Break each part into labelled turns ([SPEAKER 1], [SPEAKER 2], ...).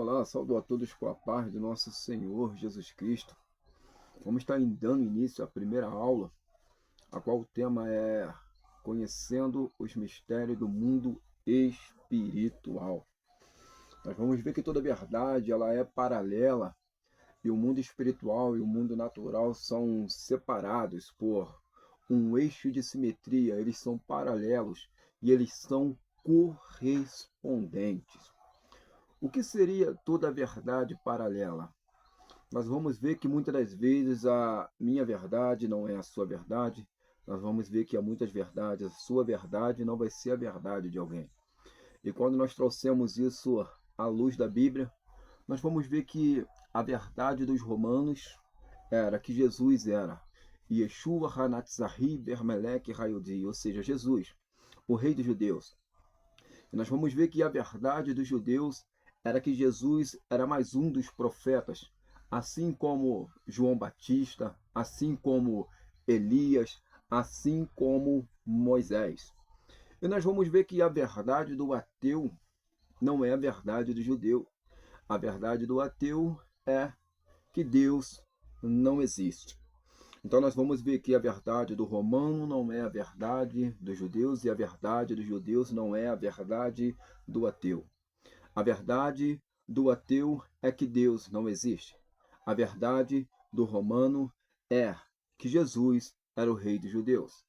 [SPEAKER 1] Olá, saúdo a todos com a paz do nosso Senhor Jesus Cristo. Vamos estar dando início à primeira aula, a qual o tema é Conhecendo os Mistérios do Mundo Espiritual. Nós vamos ver que toda verdade ela é paralela e o mundo espiritual e o mundo natural são separados por um eixo de simetria, eles são paralelos e eles são correspondentes. O que seria toda verdade paralela? Nós vamos ver que muitas das vezes a minha verdade não é a sua verdade. Nós vamos ver que há muitas verdades, a sua verdade não vai ser a verdade de alguém. E quando nós trouxemos isso à luz da Bíblia, nós vamos ver que a verdade dos romanos era que Jesus era Yeshua Hanatzahri Bermelech Hayodi, ou seja, Jesus, o rei dos judeus. E nós vamos ver que a verdade dos judeus era que Jesus era mais um dos profetas, assim como João Batista, assim como Elias, assim como Moisés. E nós vamos ver que a verdade do ateu não é a verdade do judeu. A verdade do ateu é que Deus não existe. Então nós vamos ver que a verdade do romano não é a verdade dos judeus e a verdade dos judeus não é a verdade do ateu. A verdade do ateu é que Deus não existe. A verdade do romano é que Jesus era o rei dos judeus.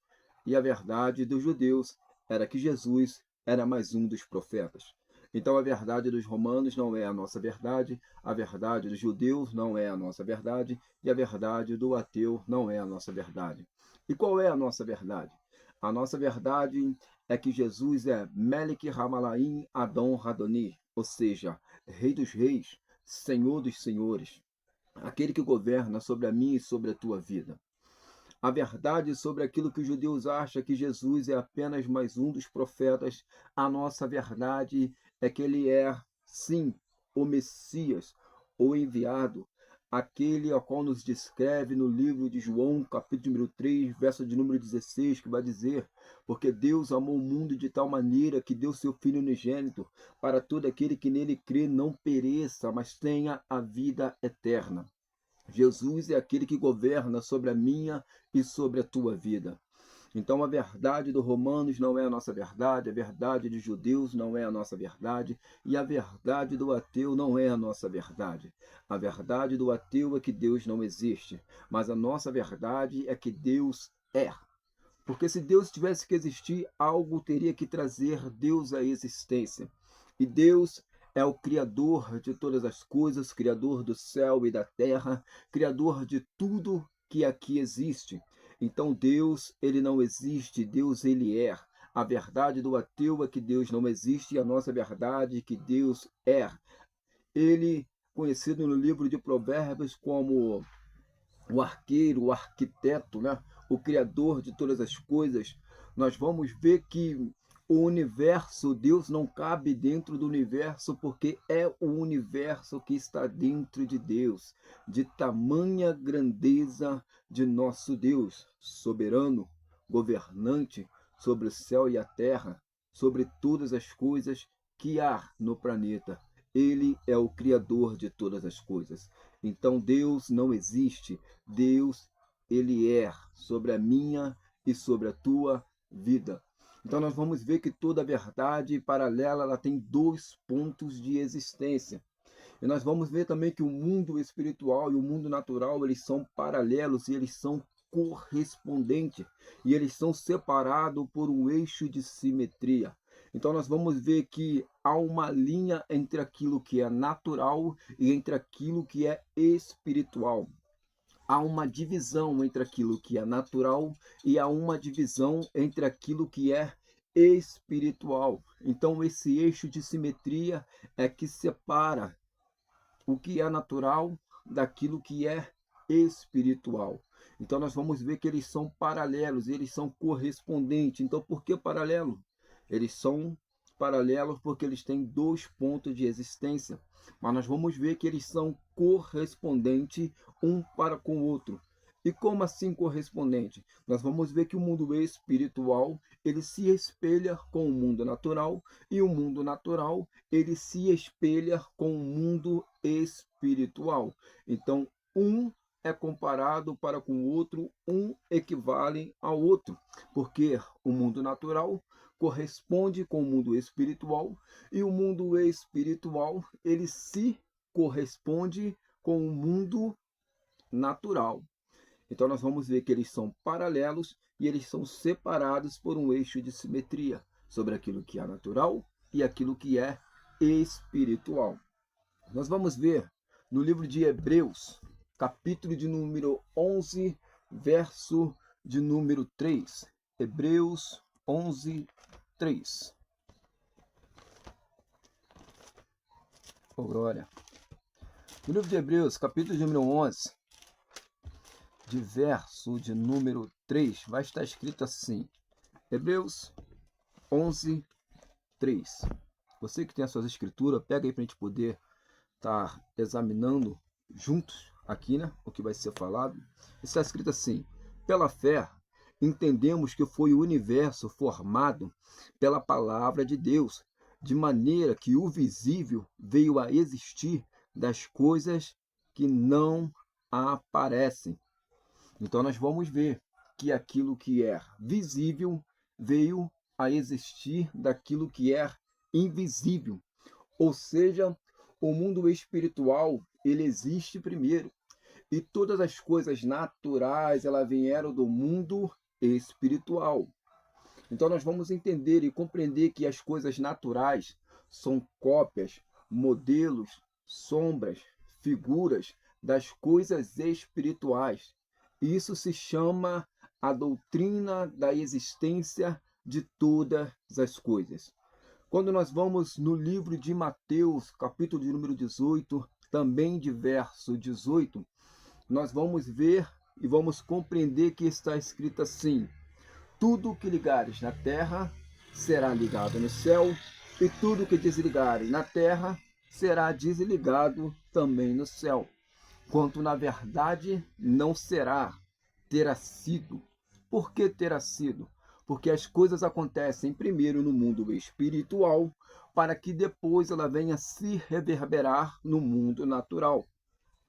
[SPEAKER 1] E a verdade dos judeus era que Jesus era mais um dos profetas. Então a verdade dos romanos não é a nossa verdade, a verdade dos judeus não é a nossa verdade, e a verdade do ateu não é a nossa verdade. E qual é a nossa verdade? A nossa verdade é que Jesus é Melech Hamalaim Adon Radoni, ou seja, Rei dos Reis, Senhor dos Senhores, aquele que governa sobre a minha e sobre a tua vida. A verdade sobre aquilo que os judeus acham que Jesus é apenas mais um dos profetas, a nossa verdade é que ele é, sim, o Messias, o enviado, aquele ao qual nos descreve no livro de João, capítulo número 3, verso de número 16, que vai dizer: porque Deus amou o mundo de tal maneira que deu seu Filho unigênito, para todo aquele que nele crê não pereça, mas tenha a vida eterna. Jesus é aquele que governa sobre a minha e sobre a tua vida. Então a verdade dos romanos não é a nossa verdade, a verdade dos judeus não é a nossa verdade, e a verdade do ateu não é a nossa verdade. A verdade do ateu é que Deus não existe, mas a nossa verdade é que Deus é. Porque se Deus tivesse que existir, algo teria que trazer Deus à existência. E Deus é o Criador de todas as coisas, Criador do céu e da terra, Criador de tudo que aqui existe. Então Deus, ele não existe, Deus, ele é. A verdade do ateu é que Deus não existe, e a nossa verdade é que Deus é. Ele, conhecido no livro de Provérbios como o arqueiro, o arquiteto, né? O criador de todas as coisas, nós vamos ver que o universo, Deus não cabe dentro do universo porque é o universo que está dentro de Deus, de tamanha grandeza de nosso Deus, soberano, governante sobre o céu e a terra, sobre todas as coisas que há no planeta. Ele é o criador de todas as coisas. Então Deus não existe, Deus, ele é sobre a minha e sobre a tua vida. Então nós vamos ver que toda verdade paralela ela tem dois pontos de existência. E nós vamos ver também que o mundo espiritual e o mundo natural, eles são paralelos e eles são correspondentes. E eles são separados por um eixo de simetria. Então nós vamos ver que há uma linha entre aquilo que é natural e entre aquilo que é espiritual. Há uma divisão entre aquilo que é natural e há uma divisão entre aquilo que é espiritual. Então esse eixo de simetria é que separa o que é natural daquilo que é espiritual. Então nós vamos ver que eles são paralelos, eles são correspondentes. Então por que paralelo? Eles são paralelos porque eles têm dois pontos de existência, mas nós vamos ver que eles são correspondentes um para com o outro. E como assim correspondente? Nós vamos ver que o mundo espiritual, ele se espelha com o mundo natural, e o mundo natural, ele se espelha com o mundo espiritual. Então, um é comparado para com o outro, um equivale ao outro, porque o mundo natural corresponde com o mundo espiritual, e o mundo espiritual, ele se corresponde com o mundo natural. Então nós vamos ver que eles são paralelos e eles são separados por um eixo de simetria sobre aquilo que é natural e aquilo que é espiritual. Nós vamos ver no livro de Hebreus, capítulo de número 11, verso de número 3. Hebreus 11, 3. Oh, glória. No livro de Hebreus, capítulo de número 11, de verso de número 3, vai estar escrito assim, Hebreus 11, 3. Você que tem as suas escrituras, pega aí para a gente poder estar examinando juntos aqui, né, o que vai ser falado. Está escrito assim, pela fé, entendemos que foi o universo formado pela palavra de Deus, de maneira que o visível veio a existir das coisas que não aparecem. Então nós vamos ver que aquilo que é visível veio a existir daquilo que é invisível. Ou seja, o mundo espiritual, ele existe primeiro. E todas as coisas naturais, elas vieram do mundo espiritual. Então nós vamos entender e compreender que as coisas naturais são cópias, modelos, sombras, figuras das coisas espirituais. Isso se chama a doutrina da existência de todas as coisas. Quando nós vamos no livro de Mateus, capítulo de número 18, também de verso 18, nós vamos ver e vamos compreender que está escrito assim, tudo que ligares na terra será ligado no céu, e tudo que desligares na terra será desligado também no céu. Quanto na verdade não será, terá sido. Por que terá sido? Porque as coisas acontecem primeiro no mundo espiritual, para que depois ela venha se reverberar no mundo natural.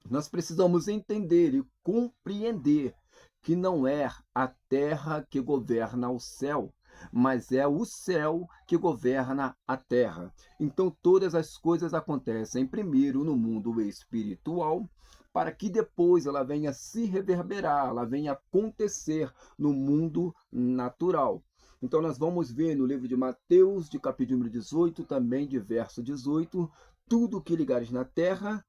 [SPEAKER 1] Nós precisamos entender e compreender que não é a terra que governa o céu, mas é o céu que governa a terra. Então todas as coisas acontecem primeiro no mundo espiritual, para que depois ela venha se reverberar, ela venha acontecer no mundo natural. Então nós vamos ver no livro de Mateus, de capítulo número 18, também de verso 18, tudo que ligares na terra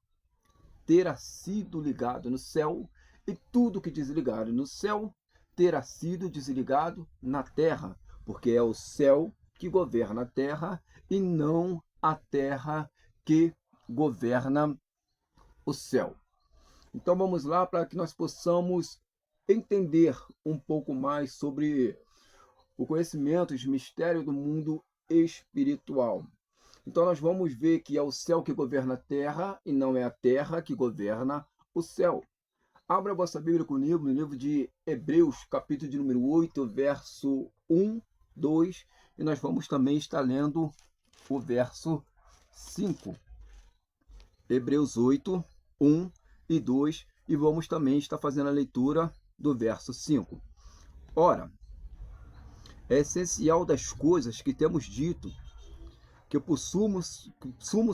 [SPEAKER 1] terá sido ligado no céu, e tudo que desligado no céu terá sido desligado na terra, porque é o céu que governa a terra e não a terra que governa o céu. Então vamos lá para que nós possamos entender um pouco mais sobre o conhecimento, os mistérios do mundo espiritual. Então nós vamos ver que é o céu que governa a terra e não é a terra que governa o céu. Abra a vossa Bíblia comigo no livro de Hebreus, capítulo de número 8, verso 1, 2, e nós vamos também estar lendo o verso 5. Hebreus 8, 1 e 2, e vamos também estar fazendo a leitura do verso 5. Ora, é essencial das coisas que temos dito, que por sumo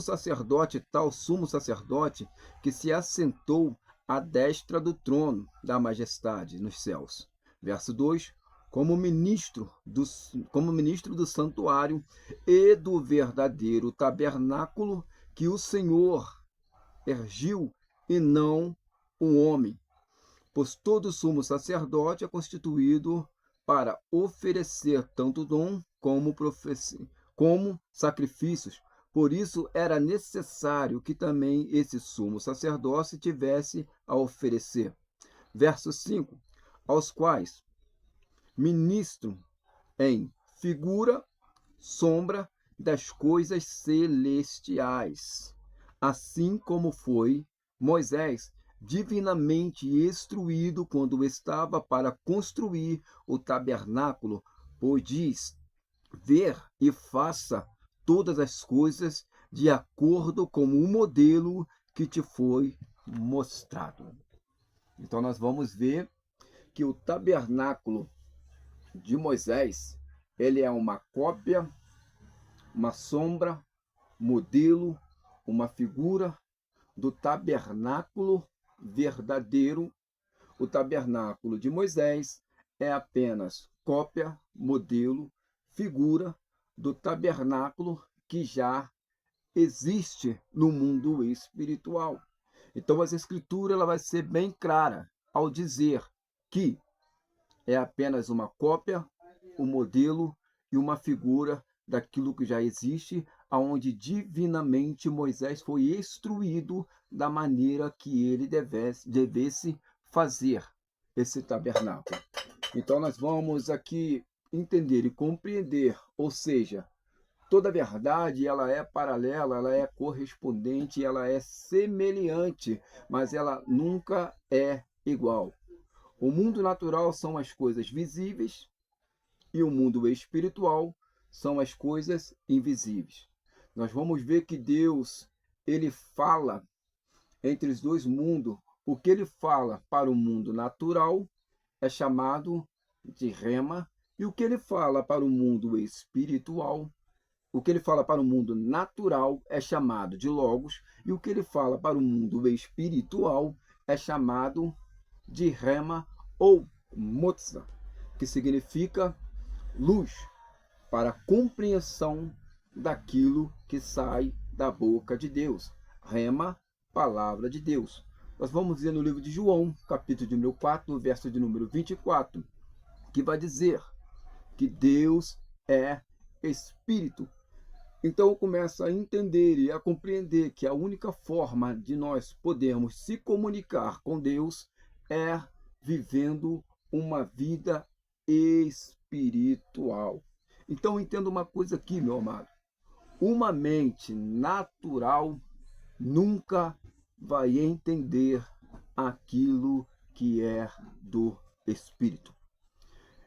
[SPEAKER 1] sacerdote, tal sumo sacerdote, que se assentou à destra do trono da majestade nos céus. Verso 2, como ministro do santuário e do verdadeiro tabernáculo que o Senhor ergiu e não o homem. Pois todo sumo sacerdote é constituído para oferecer tanto dom como sacrifícios. Por isso era necessário que também esse sumo sacerdócio tivesse a oferecer. Verso 5, aos quais ministro em figura, sombra das coisas celestiais, assim como foi Moisés divinamente instruído quando estava para construir o tabernáculo, pois diz: ver e faça todas as coisas de acordo com o modelo que te foi mostrado. Então nós vamos ver que o tabernáculo de Moisés, ele é uma cópia, uma sombra, modelo, uma figura do tabernáculo verdadeiro. O tabernáculo de Moisés é apenas cópia, modelo, figura do tabernáculo que já existe no mundo espiritual. Então, as Escrituras ela vai ser bem clara ao dizer que é apenas uma cópia, um modelo e uma figura daquilo que já existe, aonde divinamente Moisés foi instruído da maneira que ele devesse fazer esse tabernáculo. Então nós vamos aqui entender e compreender, ou seja, toda verdade ela é paralela, ela é correspondente, ela é semelhante, mas ela nunca é igual. O mundo natural são as coisas visíveis e o mundo espiritual são as coisas invisíveis. Nós vamos ver que Deus, ele fala entre os dois mundos. O que ele fala para o mundo natural é chamado de rema, e o que ele fala para o mundo espiritual, o que ele fala para o mundo natural é chamado de logos, e o que ele fala para o mundo espiritual é chamado de rema ou motza, que significa luz, para a compreensão daquilo que sai da boca de Deus. Rema, palavra de Deus. Nós vamos ver no livro de João, capítulo de número 4, verso de número 24, que vai dizer que Deus é Espírito. Então começa a entender e a compreender que a única forma de nós podermos se comunicar com Deus é vivendo uma vida espiritual. Então entenda uma coisa aqui, meu amado. Uma mente natural nunca vai entender aquilo que é do Espírito.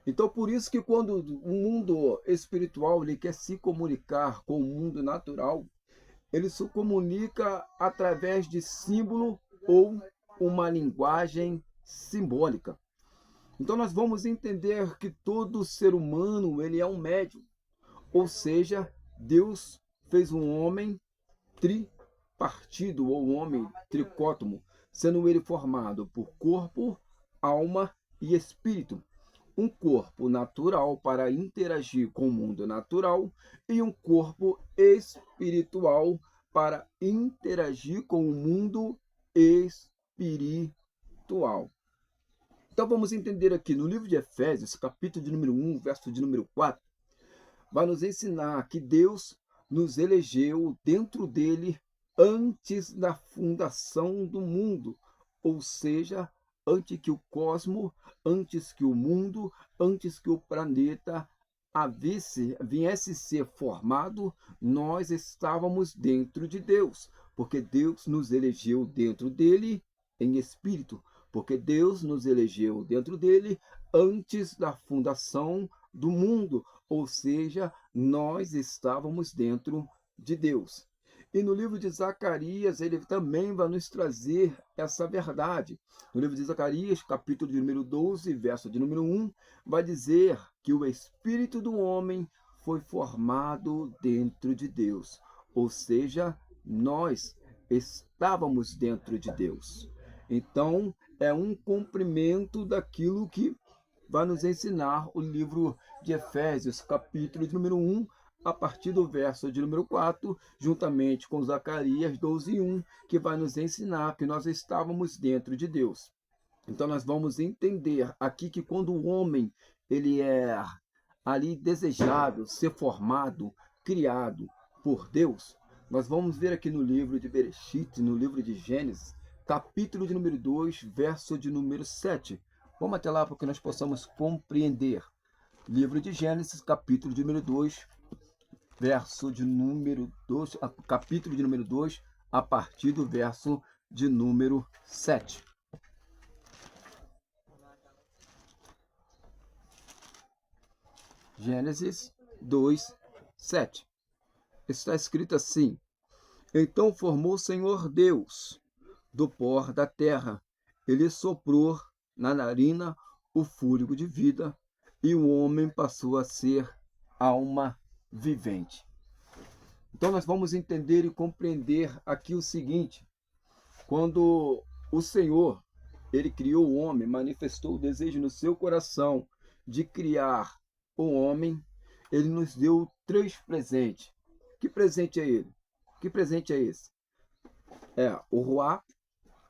[SPEAKER 1] Então, por isso que quando o mundo espiritual ele quer se comunicar com o mundo natural, ele se comunica através de símbolo ou uma linguagem simbólica. Então, nós vamos entender que todo ser humano ele é um médium, ou seja, Deus fez um homem tripartido ou um homem tricótomo, sendo ele formado por corpo, alma e espírito. Um corpo natural para interagir com o mundo natural e um corpo espiritual para interagir com o mundo espiritual. Então vamos entender aqui no livro de Efésios, capítulo de número 1, verso de número 4, vai nos ensinar que Deus nos elegeu dentro dele antes da fundação do mundo, ou seja, antes que o cosmos, antes que o mundo, antes que o planeta viesse ser formado, nós estávamos dentro de Deus, porque Deus nos elegeu dentro dele em espírito, porque Deus nos elegeu dentro dele antes da fundação do mundo, ou seja, nós estávamos dentro de Deus. E no livro de Zacarias, ele também vai nos trazer essa verdade. No livro de Zacarias, capítulo de número 12, verso de número 1, vai dizer que o espírito do homem foi formado dentro de Deus. Ou seja, nós estávamos dentro de Deus. Então, é um cumprimento daquilo que vai nos ensinar o livro de Efésios, capítulo de número 1, a partir do verso de número 4, juntamente com Zacarias 12:1, que vai nos ensinar que nós estávamos dentro de Deus. Então nós vamos entender aqui que quando o homem ele é ali desejado, ser formado, criado por Deus, nós vamos ver aqui no livro de Bereshit, no livro de Gênesis, capítulo de número 2, verso de número 7. Vamos até lá para que nós possamos compreender. Livro de Gênesis, capítulo de número 2, verso de número 2, capítulo de número 2, a partir do verso de número 7. Gênesis 2, 7. Está escrito assim: Então formou o Senhor Deus do pó da terra, ele soprou na narina o fôlego de vida, e o homem passou a ser alma vivente. Então nós vamos entender e compreender aqui o seguinte: quando o Senhor, ele criou o homem, manifestou o desejo no seu coração de criar o homem, ele nos deu 3 presentes. Que presente é ele? Que presente é esse? É o Ruá,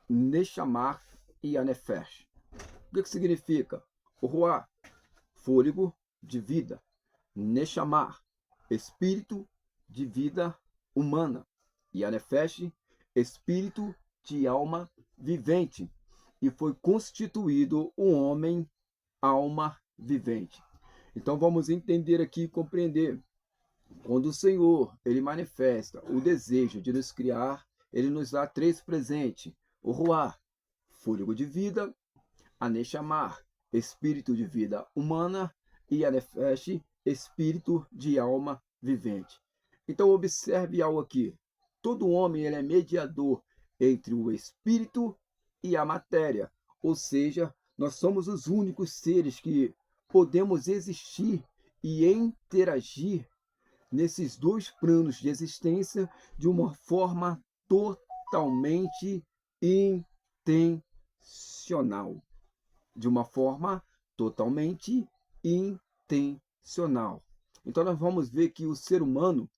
[SPEAKER 1] Nechamar e a Nefesh. O que significa? O Ruá, fôlego de vida. Nechamar, espírito de vida humana. E a Nefesh, espírito de alma vivente. E foi constituído o homem alma vivente. Então vamos entender aqui e compreender. Quando o Senhor, ele manifesta o desejo de nos criar, ele nos dá 3 presentes: o Ruá, fôlego de vida; a Nechamar, espírito de vida humana; e a Nefesh, espírito de alma vivente. Então observe algo aqui: todo homem ele é mediador entre o espírito e a matéria, ou seja, nós somos os únicos seres que podemos existir e interagir nesses 2 planos de existência de uma forma totalmente intencional. De uma forma totalmente intencional. Então nós vamos ver que o ser humano,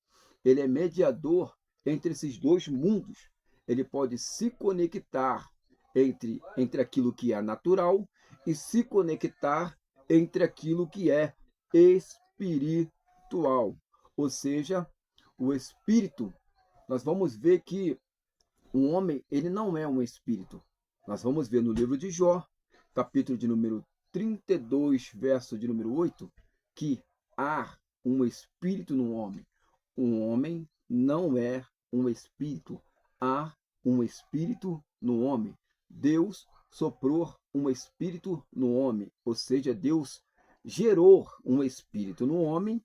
[SPEAKER 1] ele é mediador entre esses 2 mundos. Ele pode se conectar entre aquilo que é natural e se conectar entre aquilo que é espiritual. Ou seja, o espírito, nós vamos ver que o homem, ele não é um espírito. Nós vamos ver no livro de Jó, capítulo de número 32, verso de número 8, que há um espírito no homem. O homem não é um espírito. Há um espírito no homem. Deus soprou um espírito no homem. Ou seja, Deus gerou um espírito no homem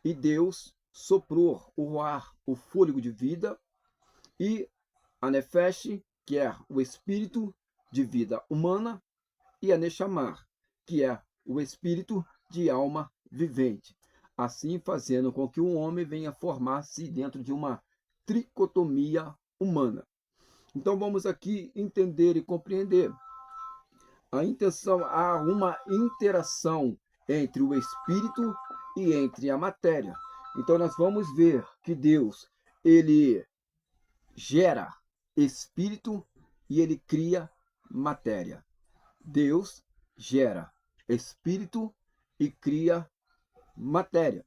[SPEAKER 1] e Deus soprou o ar, o fôlego de vida, e a Nefesh, que é o espírito de vida humana, e a Nechamar, que é o espírito de alma vivente. Assim fazendo com que o homem venha formar-se dentro de uma tricotomia humana. Então vamos aqui entender e compreender. A intenção, há uma interação entre o espírito e entre a matéria. Então nós vamos ver que Deus, ele gera espírito e ele cria matéria. Deus gera espírito e cria matéria.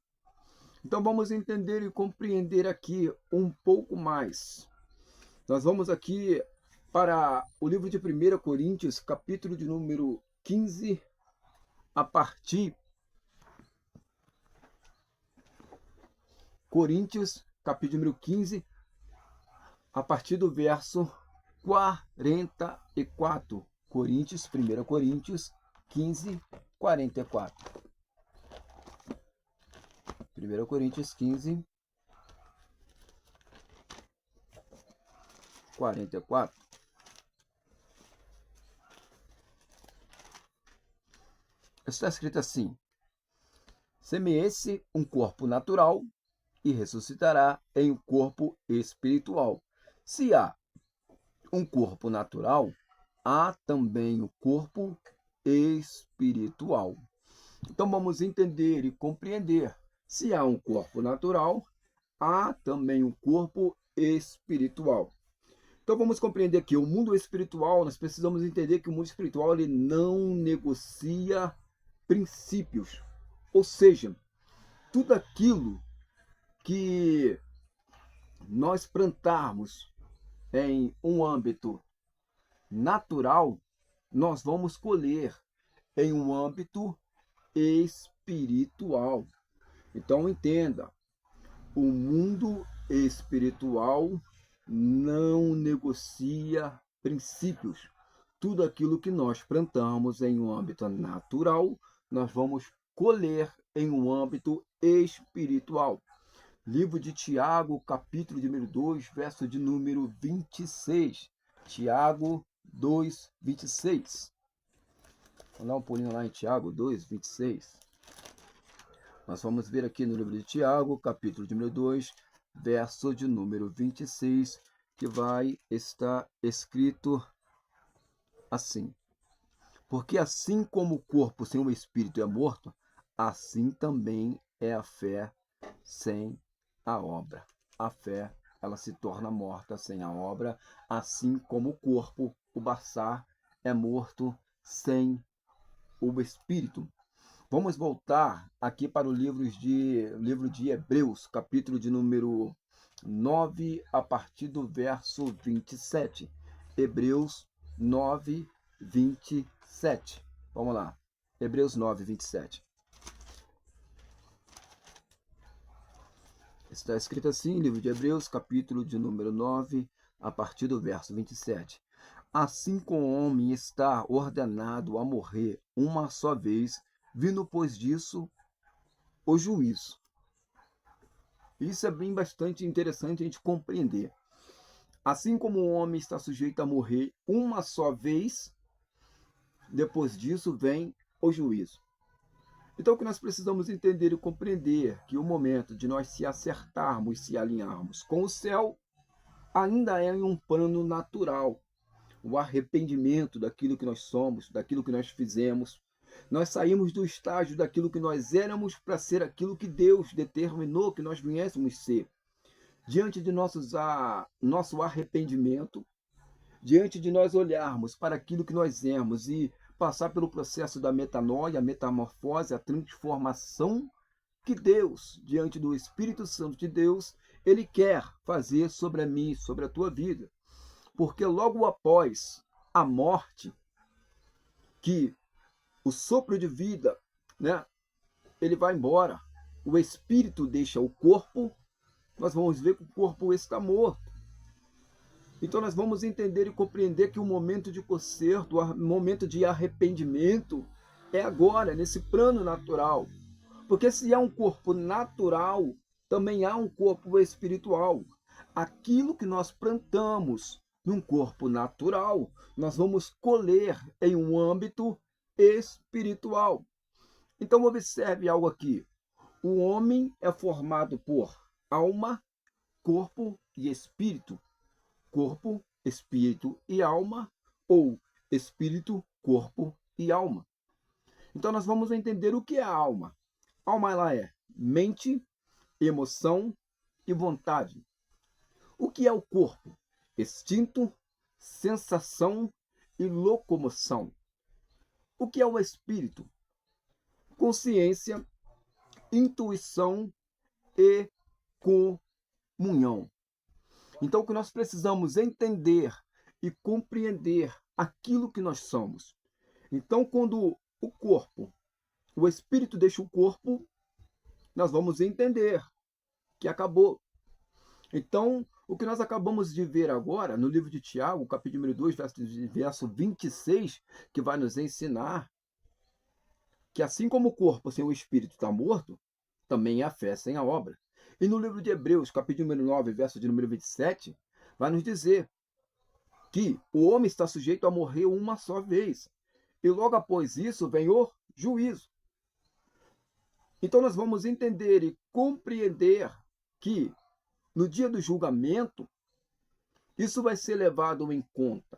[SPEAKER 1] Então vamos entender e compreender aqui um pouco mais. Nós vamos aqui para o livro de 1 Coríntios, capítulo de número 15, a partir Coríntios, capítulo número 15, a partir do verso 44. Coríntios, 1 Coríntios 15, 44. 1 Coríntios 15, 44. Está escrito assim: semeie-se um corpo natural e ressuscitará em um corpo espiritual. Se há um corpo natural, há também o corpo espiritual. Então vamos entender e compreender. Se há um corpo natural, há também um corpo espiritual. Então vamos compreender que o mundo espiritual, nós precisamos entender que o mundo espiritual ele não negocia princípios. Ou seja, tudo aquilo que nós plantarmos em um âmbito natural, nós vamos colher em um âmbito espiritual. Então entenda, o mundo espiritual não negocia princípios. Tudo aquilo que nós plantamos em um âmbito natural, nós vamos colher em um âmbito espiritual. Livro de Tiago, capítulo de número 2, verso de número 26. Tiago 2, 26. Vou dar um pulinho lá em Tiago 2, 26. Nós vamos ver aqui no livro de Tiago, capítulo de número 2, verso de número 26, que vai estar escrito assim: porque assim como o corpo sem o espírito é morto, assim também é a fé sem a obra. A fé, ela se torna morta sem a obra, assim como o corpo, o baçar, é morto sem o espírito. Vamos voltar aqui para o livro de Hebreus, capítulo de número 9, a partir do verso 27. Hebreus 9, 27. Vamos lá. Hebreus 9, 27. Está escrito assim, livro de Hebreus, capítulo de número 9, a partir do verso 27. Assim como o homem está ordenado a morrer uma só vez, vindo pois disso o juízo. Isso é bem bastante interessante a gente compreender. Assim como o homem está sujeito a morrer uma só vez, depois disso vem o juízo. Então, o que nós precisamos entender e compreender que o momento de nós se acertarmos, se alinharmos com o céu, ainda é em um plano natural. O arrependimento daquilo que nós somos, daquilo que nós fizemos. Nós saímos do estágio daquilo que nós éramos para ser aquilo que Deus determinou que nós viéssemos ser. Diante de nosso arrependimento, diante de nós olharmos para aquilo que nós éramos e passar pelo processo da metanoia, a metamorfose, a transformação que Deus, diante do Espírito Santo de Deus, Ele quer fazer sobre a mim, sobre a tua vida. Porque logo após a morte, que o sopro de vida, né, ele vai embora, o Espírito deixa o corpo, nós vamos ver que o corpo está morto. Então nós vamos entender e compreender que o momento de conserto, o momento de arrependimento é agora, nesse plano natural. Porque se há um corpo natural, também há um corpo espiritual. Aquilo que nós plantamos num corpo natural, nós vamos colher em um âmbito espiritual. Então observe algo aqui. O homem é formado por alma, corpo e espírito. Corpo, espírito e alma, ou espírito, corpo e alma. Então nós vamos entender o que é a alma. A alma, ela é mente, emoção e vontade. O que é o corpo? Instinto, sensação e locomoção. O que é o espírito? Consciência, intuição e comunhão. Então, o que nós precisamos entender e compreender aquilo que nós somos. Então, quando o espírito deixa o corpo, nós vamos entender que acabou. Então, o que nós acabamos de ver agora, no livro de Tiago, capítulo número 2, verso 26, que vai nos ensinar que assim como o corpo sem o espírito está morto, também é a fé sem a obra. E no livro de Hebreus, capítulo número 9, verso de número 27, vai nos dizer que o homem está sujeito a morrer uma só vez. E logo após isso vem o juízo. Então nós vamos entender e compreender que no dia do julgamento, isso vai ser levado em conta.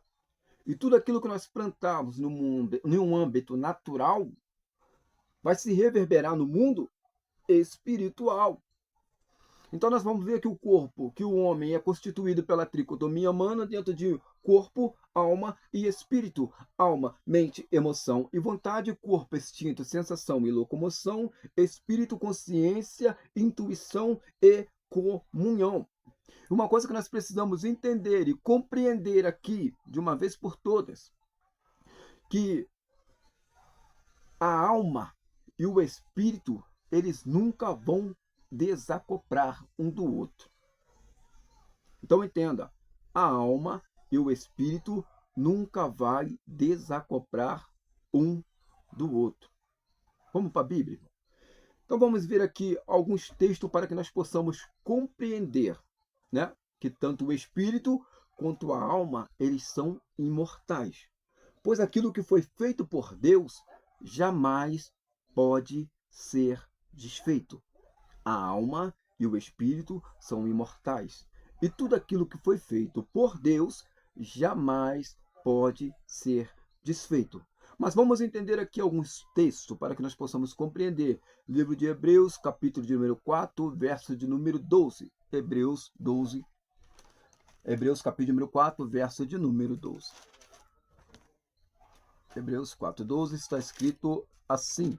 [SPEAKER 1] E tudo aquilo que nós plantamos no mundo, em um âmbito natural, vai se reverberar no mundo espiritual. Então nós vamos ver que o corpo, que o homem é constituído pela tricotomia humana dentro de corpo, alma e espírito. Alma, mente, emoção e vontade, corpo, instinto, sensação e locomoção, espírito, consciência, intuição e comunhão. Uma coisa que nós precisamos entender e compreender aqui, de uma vez por todas, que a alma e o espírito, eles nunca vão desacoplar um do outro. Então entenda, a alma e o espírito nunca vai desacoplar um do outro. Vamos para a Bíblia? Então vamos ver aqui alguns textos para que nós possamos compreender, né, que tanto o espírito quanto a alma, eles são imortais. Pois aquilo que foi feito por Deus jamais pode ser desfeito. A alma e o espírito são imortais. E tudo aquilo que foi feito por Deus jamais pode ser desfeito. Mas vamos entender aqui alguns textos para que nós possamos compreender. Livro de Hebreus, capítulo de número 4, verso de número 12. Hebreus 12. Hebreus, capítulo de número 4, verso de número 12. Hebreus 4, 12 está escrito assim: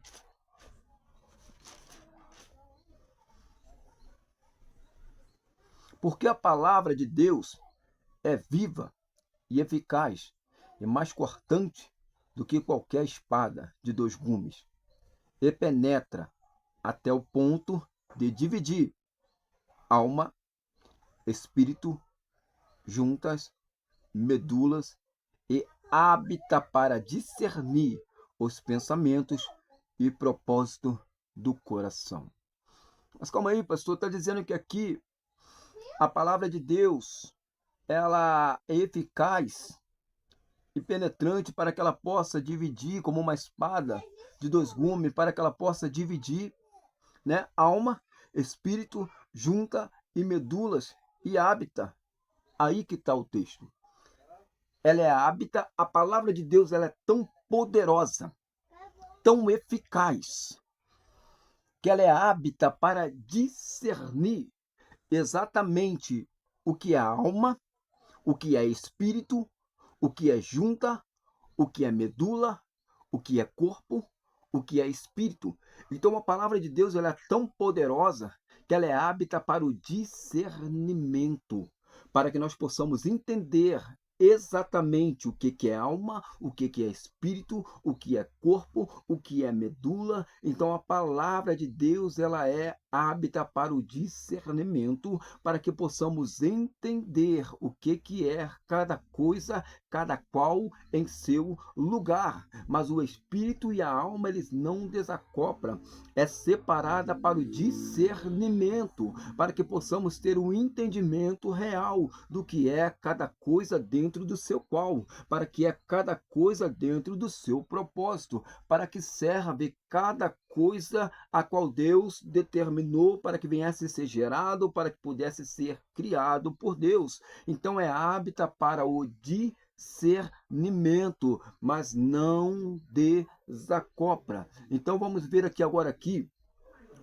[SPEAKER 1] porque a palavra de Deus é viva e eficaz, e mais cortante do que qualquer espada de dois gumes, e penetra até o ponto de dividir alma, espírito, juntas, medulas, e habita para discernir os pensamentos e propósito do coração. Mas calma aí, pastor, está dizendo que aqui a palavra de Deus, ela é eficaz e penetrante para que ela possa dividir como uma espada de dois gumes, para que ela possa dividir, né, alma, espírito, junta e medulas, e habita. Aí que está o texto. Ela é habita, a palavra de Deus, ela é tão poderosa, tão eficaz, que ela é habita para discernir exatamente o que é alma, o que é espírito, o que é junta, o que é medula, o que é corpo, o que é espírito. Então a palavra de Deus, ela é tão poderosa que ela é apta para o discernimento, para que nós possamos entender exatamente o que é alma, o que é espírito, o que é corpo, o que é medula. Então a palavra de Deus, ela é apta para o discernimento, para que possamos entender o que é cada coisa, cada qual em seu lugar. Mas o espírito e a alma, eles não desacoplam. É separada para o discernimento, para que possamos ter um entendimento real do que é cada coisa dentro do seu qual, para que é cada coisa dentro do seu propósito, para que serve cada coisa a qual Deus determinou para que viesse a ser gerado, para que pudesse ser criado por Deus. Então é hábita para o discernimento, mas não desacopla. Então vamos ver aqui agora aqui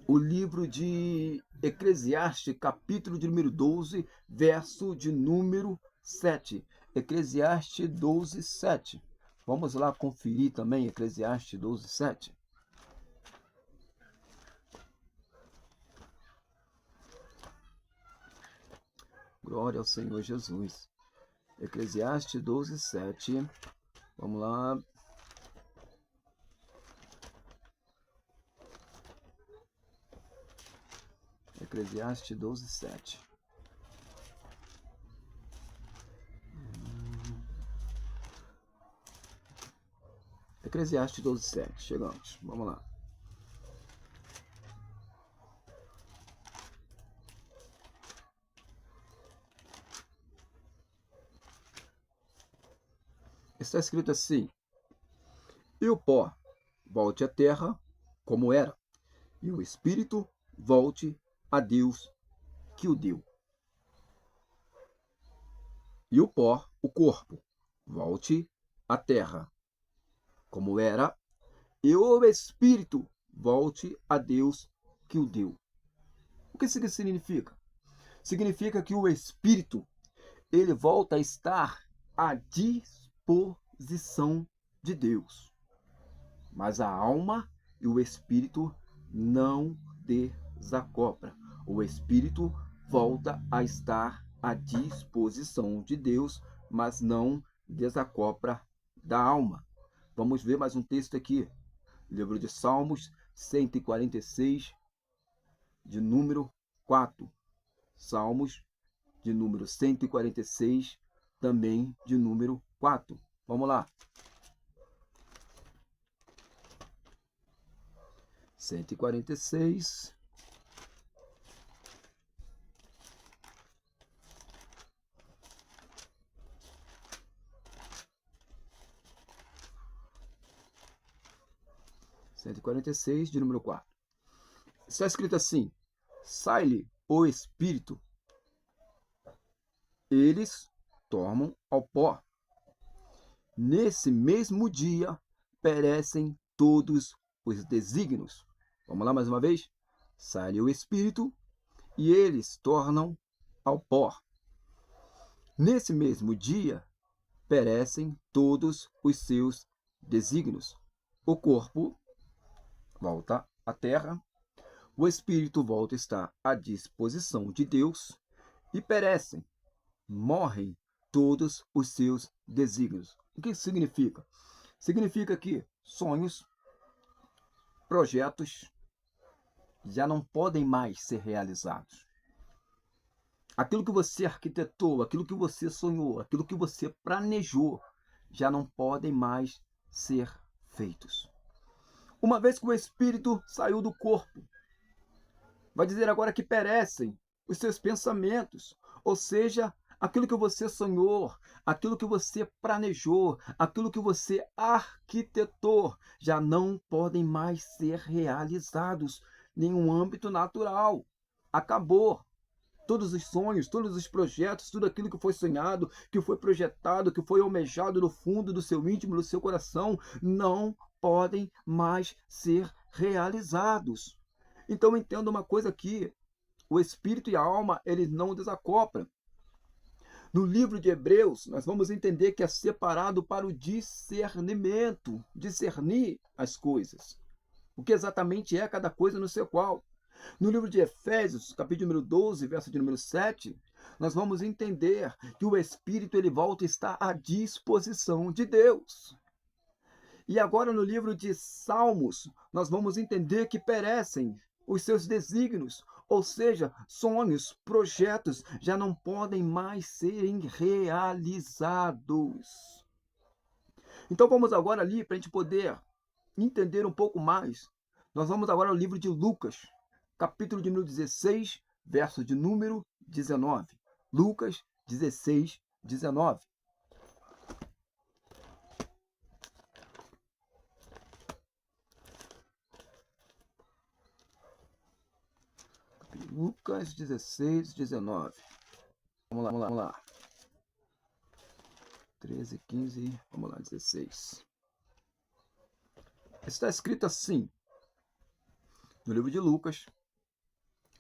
[SPEAKER 1] o livro de Eclesiastes, capítulo de número 12, verso de número 7. Eclesiastes 12, 7. Vamos lá conferir também Eclesiastes 12, 7. Glória ao Senhor Jesus. Eclesiastes 12, 7. Vamos lá. Eclesiastes 12, 7. Eclesiastes 12, 7. Chegamos. Vamos lá. Está escrito assim: e o pó volte à terra como era, e o espírito volte a Deus que o deu. E o pó, o corpo, volte à terra como era, e o espírito volte a Deus que o deu. O que isso significa? Significa que o espírito, ele volta a estar à disposição de Deus. Mas a alma e o espírito não desacoplam. O espírito volta a estar à disposição de Deus, mas não desacopla da alma. Vamos ver mais um texto aqui. Livro de Salmos 146, de número 4. Salmos de número 146, também de número 4. Vamos lá. 146. De número 4. Está escrito assim: sai-lhe o espírito, eles tomam ao pó. Nesse mesmo dia perecem todos os desígnios. Vamos lá mais uma vez? Sai-lhe o espírito e eles tornam ao pó. Nesse mesmo dia perecem todos os seus desígnios. O corpo volta à terra, o espírito volta a estar à disposição de Deus e perecem, morrem todos os seus desígnios. O que isso significa? Significa que sonhos, projetos já não podem mais ser realizados. Aquilo que você arquitetou, aquilo que você sonhou, aquilo que você planejou, já não podem mais ser feitos. Uma vez que o espírito saiu do corpo, vai dizer agora que perecem os seus pensamentos, ou seja, aquilo que você sonhou, aquilo que você planejou, aquilo que você arquitetou, já não podem mais ser realizados em um âmbito natural. Acabou. Todos os sonhos, todos os projetos, tudo aquilo que foi sonhado, que foi projetado, que foi almejado no fundo do seu íntimo, do seu coração, não podem mais ser realizados. Então entenda uma coisa aqui: o espírito e a alma, eles não desacoplam. No livro de Hebreus, nós vamos entender que é separado para o discernimento, discernir as coisas. O que exatamente é cada coisa no seu qual. No livro de Efésios, capítulo número 12, verso de número 7, nós vamos entender que o Espírito ele volta a estar à disposição de Deus. E agora no livro de Salmos, nós vamos entender que perecem os seus desígnios, ou seja, sonhos, projetos já não podem mais serem realizados. Então vamos agora ali para a gente poder entender um pouco mais. Nós vamos agora ao livro de Lucas, capítulo de número 16, verso de número 19. Lucas 16, 19. Lucas 16, 19. Vamos lá. 13, 15, vamos lá, 16. Está escrito assim, no livro de Lucas,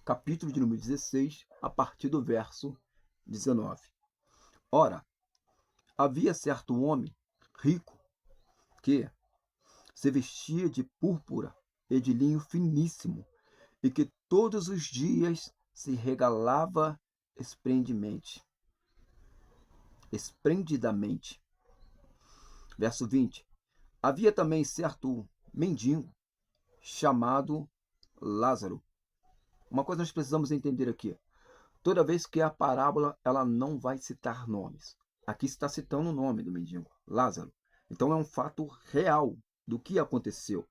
[SPEAKER 1] capítulo de número 16, a partir do verso 19. Ora, havia certo homem rico que se vestia de púrpura e de linho finíssimo e que todos os dias se regalava esplendidamente. Verso 20. Havia também certo mendigo chamado Lázaro. Uma coisa nós precisamos entender aqui. Toda vez que a parábola ela não vai citar nomes. Aqui está citando o nome do mendigo, Lázaro. Então é um fato real do que aconteceu.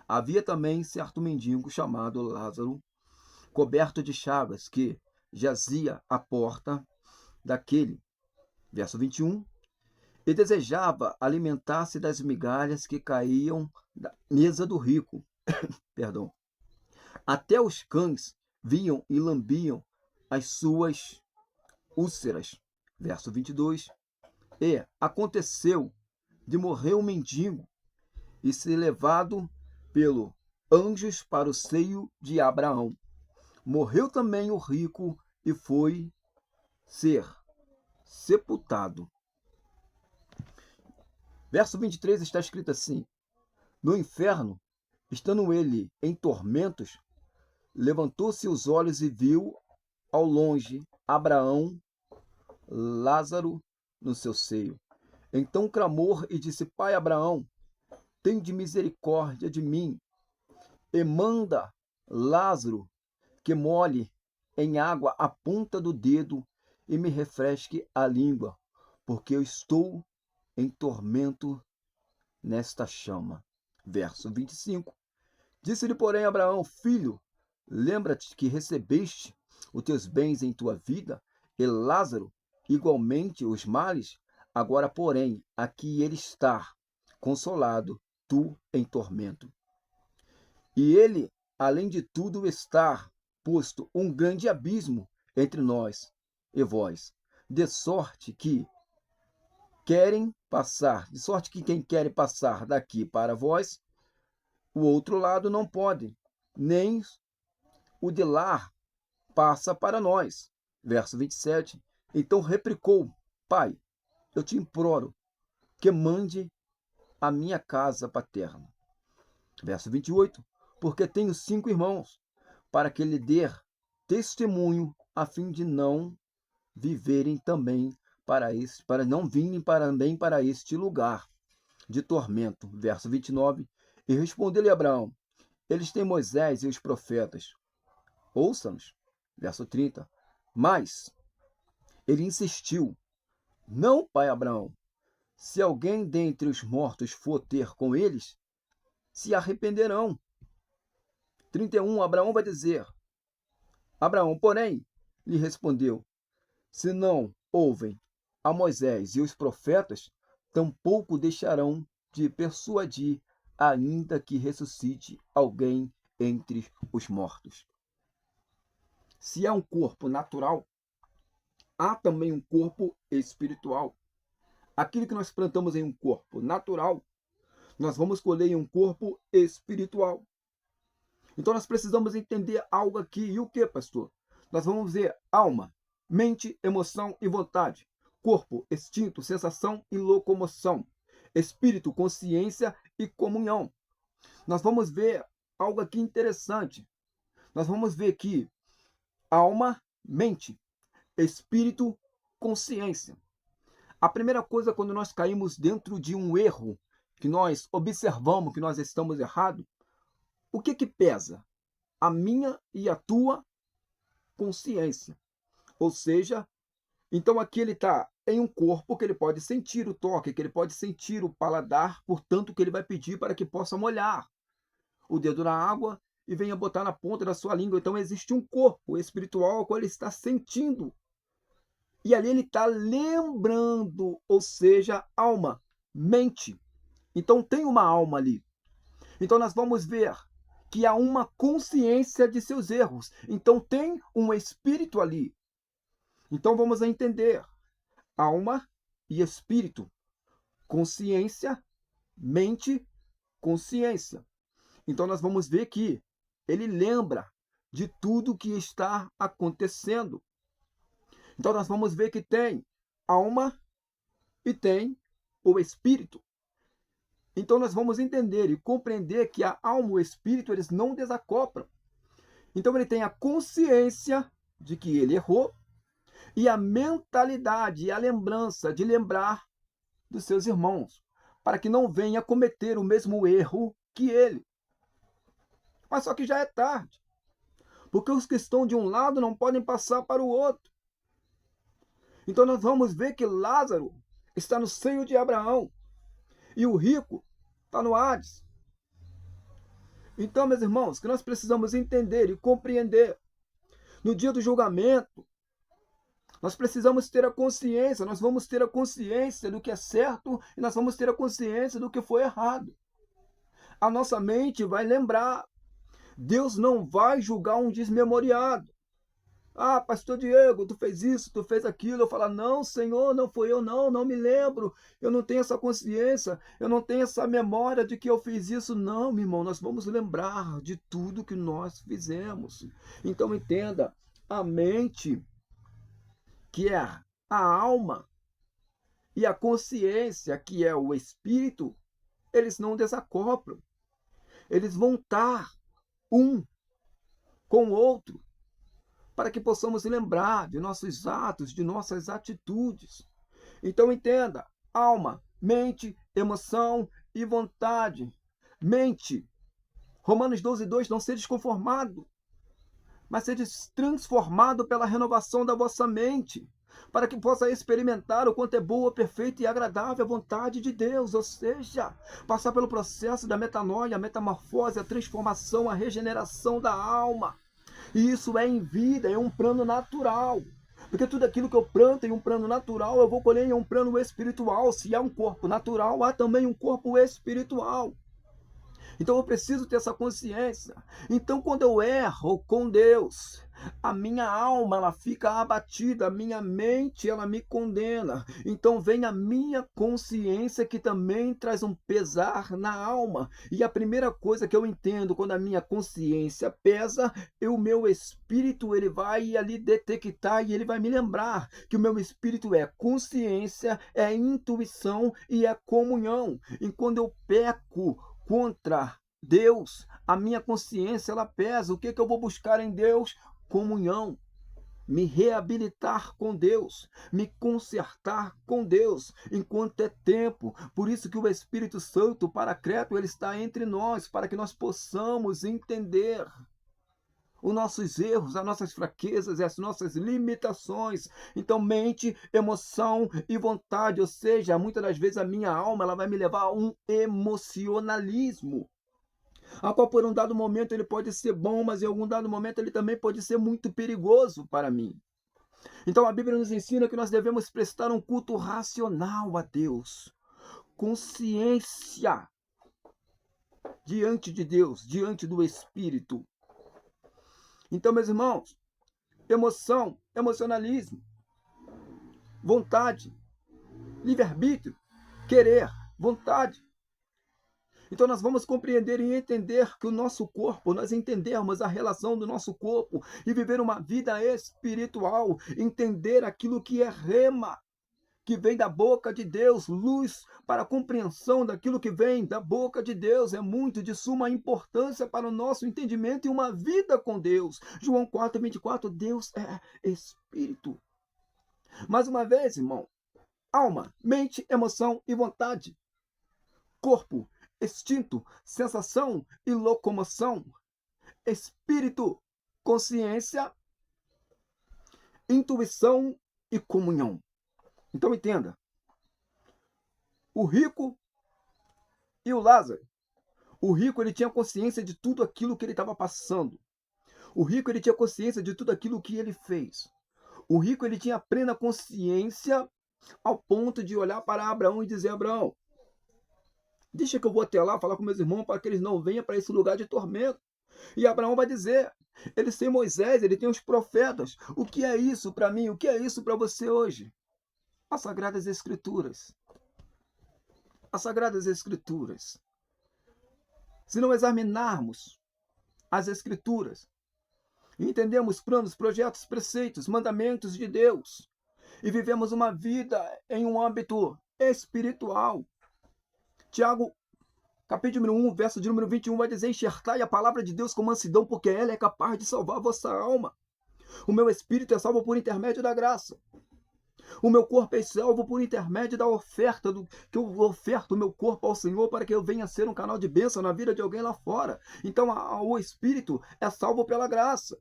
[SPEAKER 1] Havia também certo mendigo chamado Lázaro, coberto de chagas, que jazia à porta daquele, verso 21, e desejava alimentar-se das migalhas que caíam da mesa do rico. Perdão. Até os cães vinham e lambiam as suas úlceras. Verso 22. E aconteceu de morrer o mendigo e ser levado pelos anjos para o seio de Abraão. Morreu também o rico e foi ser sepultado. Verso 23 está escrito assim: no inferno, estando ele em tormentos, levantou-se os olhos e viu ao longe Abraão, Lázaro no seu seio. Então clamou e disse: Pai Abraão, tende misericórdia de mim e manda Lázaro que molhe em água a ponta do dedo e me refresque a língua, porque eu estou em tormento nesta chama. Verso 25. Disse-lhe, porém, Abraão: filho, lembra-te que recebeste os teus bens em tua vida, e Lázaro igualmente os males. Agora, porém, aqui ele está consolado, tu em tormento. E ele, além de tudo, está posto um grande abismo entre nós e vós, de sorte que quem quer passar daqui para vós, o outro lado não pode, nem o de lá passa para nós. Verso 27. Então replicou: Pai, eu te imploro que mande a minha casa paterna. Verso 28. Porque tenho 5 irmãos, para que lhe dê testemunho, a fim de não viverem também para não virem também para este lugar de tormento. Verso 29. E respondeu-lhe Abraão: eles têm Moisés e os profetas, ouça-nos. Verso 30. Mas ele insistiu: não, pai Abraão, se alguém dentre os mortos for ter com eles, se arrependerão. 31. Abraão vai dizer: Abraão, porém, lhe respondeu: se não ouvem a Moisés e os profetas, tampouco deixarão de persuadir, ainda que ressuscite alguém entre os mortos. Se há um corpo natural, há também um corpo espiritual. Aquilo que nós plantamos em um corpo natural, nós vamos colher em um corpo espiritual. Então nós precisamos entender algo aqui. E o que, pastor? Nós vamos ver alma, mente, emoção e vontade. Corpo, instinto, sensação e locomoção. Espírito, consciência e comunhão. Nós vamos ver algo aqui interessante. Nós vamos ver que alma, mente, espírito, consciência. A primeira coisa, quando nós caímos dentro de um erro, que nós observamos que nós estamos errados, o que pesa? A minha e a tua consciência. Ou seja, então aqui ele está em um corpo que ele pode sentir o toque, que ele pode sentir o paladar, portanto que ele vai pedir para que possa molhar o dedo na água e venha botar na ponta da sua língua. Então existe um corpo espiritual ao qual ele está sentindo. E ali ele está lembrando, ou seja, alma, mente. Então tem uma alma ali. Então nós vamos ver que há uma consciência de seus erros. Então tem um espírito ali. Então vamos entender alma e espírito, consciência, mente, consciência. Então nós vamos ver que ele lembra de tudo que está acontecendo. Então nós vamos ver que tem alma e tem o espírito. Então nós vamos entender e compreender que a alma e o espírito, eles não desacoplam. Então ele tem a consciência de que ele errou e a mentalidade e a lembrança de lembrar dos seus irmãos, para que não venha cometer o mesmo erro que ele. Mas só que já é tarde, porque os que estão de um lado não podem passar para o outro. Então nós vamos ver que Lázaro está no seio de Abraão e o rico está no Hades. Então, meus irmãos, que nós precisamos entender e compreender. No dia do julgamento, nós precisamos ter a consciência, nós vamos ter a consciência do que é certo e nós vamos ter a consciência do que foi errado. A nossa mente vai lembrar. Deus não vai julgar um desmemoriado. Ah, pastor Diego, tu fez isso, tu fez aquilo. Eu falo, não, Senhor, não foi eu, não me lembro. Eu não tenho essa consciência, eu não tenho essa memória de que eu fiz isso. Não, meu irmão, nós vamos lembrar de tudo que nós fizemos. Então entenda, a mente, que é a alma, e a consciência, que é o espírito, eles não desacoplam. Eles vão estar um com o outro, para que possamos lembrar de nossos atos, de nossas atitudes. Então entenda, alma, mente, emoção e vontade. Mente, Romanos 12:2, não seja conformado, mas seja transformado pela renovação da vossa mente. para que possa experimentar o quanto é boa, perfeita e agradável a vontade de Deus, ou seja, passar pelo processo da metanoia, a metamorfose, a transformação, a regeneração da alma. E isso é em vida, é um plano natural. Porque tudo aquilo que eu planto em um plano natural, eu vou colher em um plano espiritual. Se há um corpo natural, há também um corpo espiritual. Então eu preciso ter essa consciência. Então quando eu erro com Deus, a minha alma ela fica abatida, a minha mente ela me condena. Então vem a minha consciência que também traz um pesar na alma. E a primeira coisa que eu entendo quando a minha consciência pesa, o meu espírito ele vai ali detectar e ele vai me lembrar que o meu espírito é consciência, é intuição e é comunhão. E quando eu peco contra Deus, a minha consciência ela pesa. O que eu vou buscar em Deus? Comunhão, me reabilitar com Deus, me consertar com Deus, enquanto é tempo. Por isso que o Espírito Santo, o Paracleto, ele está entre nós, para que nós possamos entender os nossos erros, as nossas fraquezas e as nossas limitações. Então, mente, emoção e vontade, ou seja, muitas das vezes a minha alma ela vai me levar a um emocionalismo, a qual por um dado momento ele pode ser bom, mas em algum dado momento ele também pode ser muito perigoso para mim. Então a Bíblia nos ensina que nós devemos prestar um culto racional a Deus, consciência diante de Deus, diante do Espírito. Então, meus irmãos, emoção, emocionalismo, vontade, livre-arbítrio, querer, vontade. Então nós vamos compreender e entender que o nosso corpo, nós entendermos a relação do nosso corpo e viver uma vida espiritual, entender aquilo que é rema, que vem da boca de Deus, luz para a compreensão daquilo que vem da boca de Deus, é muito de suma importância para o nosso entendimento e uma vida com Deus. João 4:24, Deus é Espírito. Mais uma vez, irmão, alma, mente, emoção e vontade. Corpo, instinto, sensação e locomoção. Espírito, consciência, intuição e comunhão. Então entenda, o rico e o Lázaro. O rico ele tinha consciência de tudo aquilo que ele estava passando. O rico ele tinha consciência de tudo aquilo que ele fez. O rico ele tinha plena consciência ao ponto de olhar para Abraão e dizer: Abraão, deixa que eu vou até lá falar com meus irmãos para que eles não venham para esse lugar de tormento. E Abraão vai dizer: ele tem Moisés, ele tem os profetas. O que é isso para mim? O que é isso para você hoje? As Sagradas Escrituras. As Sagradas Escrituras. Se não examinarmos as Escrituras, entendemos planos, projetos, preceitos, mandamentos de Deus e vivemos uma vida em um âmbito espiritual. Tiago, capítulo 1, verso de número 21, vai dizer: enxertai a palavra de Deus com mansidão, porque ela é capaz de salvar a vossa alma. O meu espírito é salvo por intermédio da graça. O meu corpo é salvo por intermédio da oferta, que eu oferto o meu corpo ao Senhor para que eu venha ser um canal de bênção na vida de alguém lá fora. Então o espírito é salvo pela graça.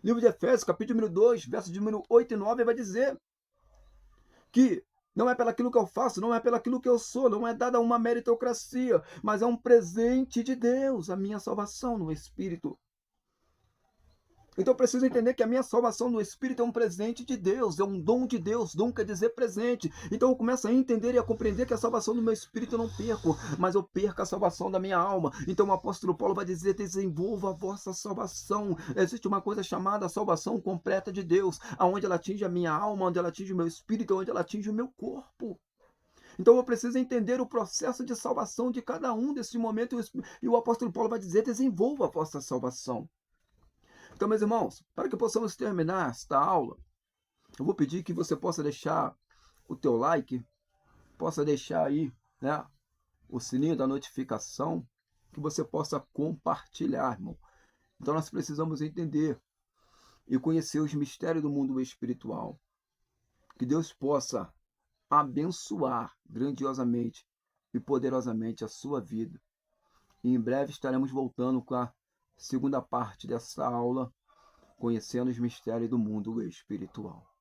[SPEAKER 1] Livro de Efésios, capítulo 2, verso de número 8 e 9, vai dizer que não é pelaquilo que eu faço, não é pelaquilo que eu sou, não é dada uma meritocracia, mas é um presente de Deus, a minha salvação no Espírito. Então eu preciso entender que a minha salvação no Espírito é um presente de Deus, é um dom de Deus, dom quer dizer presente. Então eu começo a entender e a compreender que a salvação do meu Espírito eu não perco, mas eu perco a salvação da minha alma. Então o apóstolo Paulo vai dizer: desenvolva a vossa salvação. Existe uma coisa chamada salvação completa de Deus, aonde ela atinge a minha alma, onde ela atinge o meu espírito, onde ela atinge o meu corpo. Então eu preciso entender o processo de salvação de cada um desse momento, e o apóstolo Paulo vai dizer: desenvolva a vossa salvação. Então, meus irmãos, para que possamos terminar esta aula, eu vou pedir que você possa deixar o teu like, possa deixar aí, né, o sininho da notificação, que você possa compartilhar, irmão. Então nós precisamos entender e conhecer os mistérios do mundo espiritual. Que Deus possa abençoar grandiosamente e poderosamente a sua vida. E em breve estaremos voltando com a segunda parte dessa aula, conhecendo os mistérios do mundo espiritual.